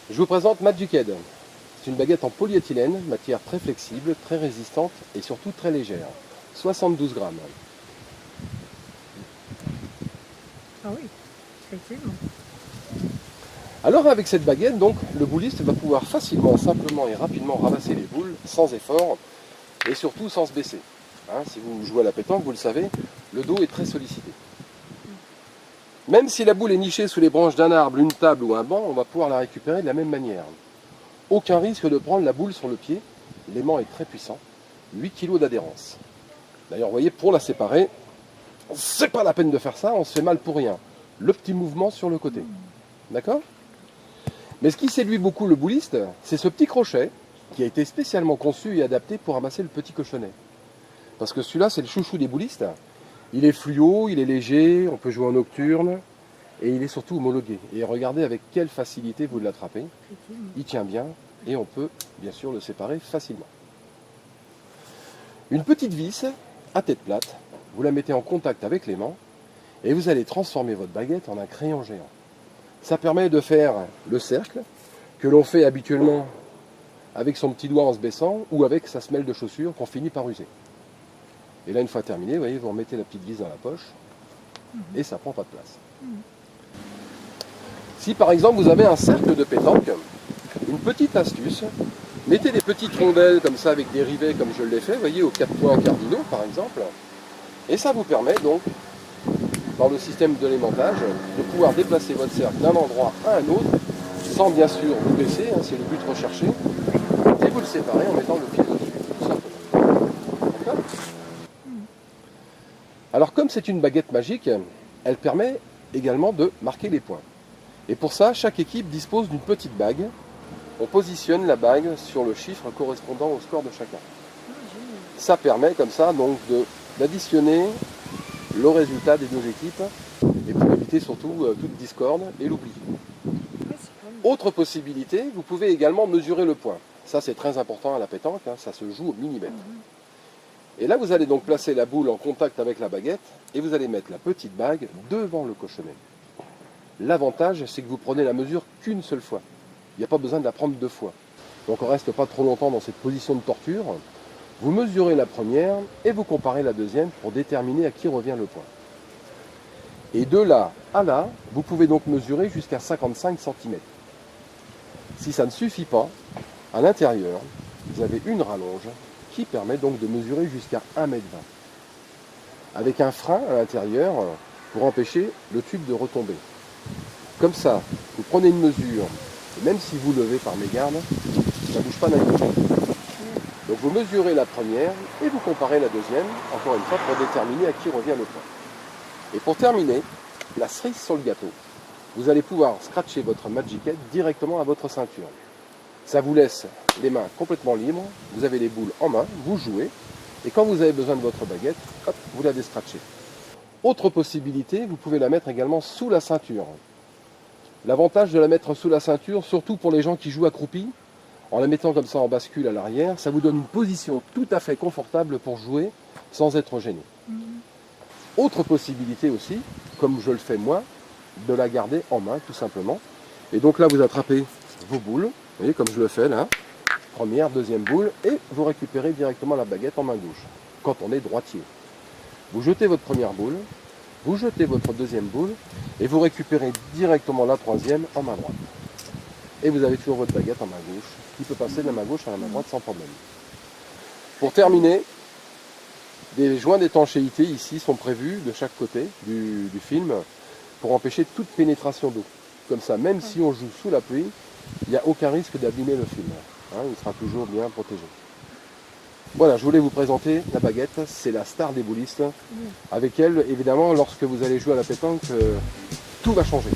Je vous présente Magic Head. C'est une baguette en polyéthylène, matière très flexible, très résistante et surtout très légère. 72 grammes. Ah oui, effectivement. Alors avec cette baguette, donc, le bouliste va pouvoir facilement, simplement et rapidement ramasser les boules sans effort et surtout sans se baisser. Hein, si vous jouez à la pétanque, vous le savez, le dos est très sollicité. Même si la boule est nichée sous les branches d'un arbre, une table ou un banc, on va pouvoir la récupérer de la même manière. Aucun risque de prendre la boule sur le pied, l'aimant est très puissant, 8 kg d'adhérence. D'ailleurs, vous voyez, pour la séparer, c'est pas la peine de faire ça, on se fait mal pour rien. Le petit mouvement sur le côté. D'accord ? Mais ce qui séduit beaucoup le bouliste, c'est ce petit crochet qui a été spécialement conçu et adapté pour ramasser le petit cochonnet. Parce que celui-là, c'est le chouchou des boulistes. Il est fluo, il est léger, on peut jouer en nocturne et il est surtout homologué. Et regardez avec quelle facilité vous l'attrapez. Il tient bien et on peut bien sûr le séparer facilement. Une petite vis à tête plate, vous la mettez en contact avec l'aimant et vous allez transformer votre baguette en un crayon géant. Ça permet de faire le cercle que l'on fait habituellement avec son petit doigt en se baissant ou avec sa semelle de chaussure qu'on finit par user. Et là, une fois terminé, vous voyez, vous remettez la petite vis dans la poche et ça prend pas de place. Si par exemple vous avez un cercle de pétanque, une petite astuce, mettez des petites rondelles comme ça avec des rivets comme je l'ai fait, vous voyez, aux 4 points cardinaux par exemple, et ça vous permet donc, dans le système de l'aimantage, de pouvoir déplacer votre cercle d'un endroit à un autre, sans bien sûr vous baisser, hein, c'est le but recherché, et vous le séparez en mettant le pied dessus, tout simplement. D'accord ? Alors comme c'est une baguette magique, elle permet également de marquer les points. Et pour ça, chaque équipe dispose d'une petite bague. On positionne la bague sur le chiffre correspondant au score de chacun. Ça permet comme ça donc d'additionner le résultat des deux équipes et pour éviter surtout toute discorde et l'oubli. Autre possibilité, vous pouvez également mesurer le point. Ça c'est très important à la pétanque, hein, ça se joue au millimètre. Et là vous allez donc placer la boule en contact avec la baguette et vous allez mettre la petite bague devant le cochonnet. L'avantage c'est que vous prenez la mesure qu'une seule fois. Il n'y a pas besoin de la prendre deux fois. Donc on ne reste pas trop longtemps dans cette position de torture. Vous mesurez la première et vous comparez la deuxième pour déterminer à qui revient le point. Et de là à là, vous pouvez donc mesurer jusqu'à 55 cm. Si ça ne suffit pas, à l'intérieur, vous avez une rallonge qui permet donc de mesurer jusqu'à 1,20 m. Avec un frein à l'intérieur pour empêcher le tube de retomber. Comme ça, vous prenez une mesure, et même si vous levez par mégarde, ça ne bouge pas d'un côté. Donc vous mesurez la première et vous comparez la deuxième, encore une fois, pour déterminer à qui revient le point. Et pour terminer, la cerise sur le gâteau. Vous allez pouvoir scratcher votre Magic Head directement à votre ceinture. Ça vous laisse les mains complètement libres, vous avez les boules en main, vous jouez, et quand vous avez besoin de votre baguette, hop, vous la descratchez. Autre possibilité, vous pouvez la mettre également sous la ceinture. L'avantage de la mettre sous la ceinture, surtout pour les gens qui jouent accroupis, en la mettant comme ça en bascule à l'arrière, ça vous donne une position tout à fait confortable pour jouer sans être gêné. Autre possibilité aussi, comme je le fais moi, de la garder en main tout simplement. Et donc là vous attrapez vos boules, vous voyez comme je le fais là, première, deuxième boule, et vous récupérez directement la baguette en main gauche, quand on est droitier. Vous jetez votre première boule, vous jetez votre deuxième boule, et vous récupérez directement la troisième en main droite. Et vous avez toujours votre baguette en main gauche, qui peut passer de la main gauche à la main droite sans problème. Pour terminer, des joints d'étanchéité ici sont prévus de chaque côté du film pour empêcher toute pénétration d'eau. Comme ça, même si on joue sous la pluie, il n'y a aucun risque d'abîmer le film. Hein, il sera toujours bien protégé. Voilà, je voulais vous présenter la baguette, c'est la star des boulistes. Avec elle, évidemment, lorsque vous allez jouer à la pétanque, tout va changer.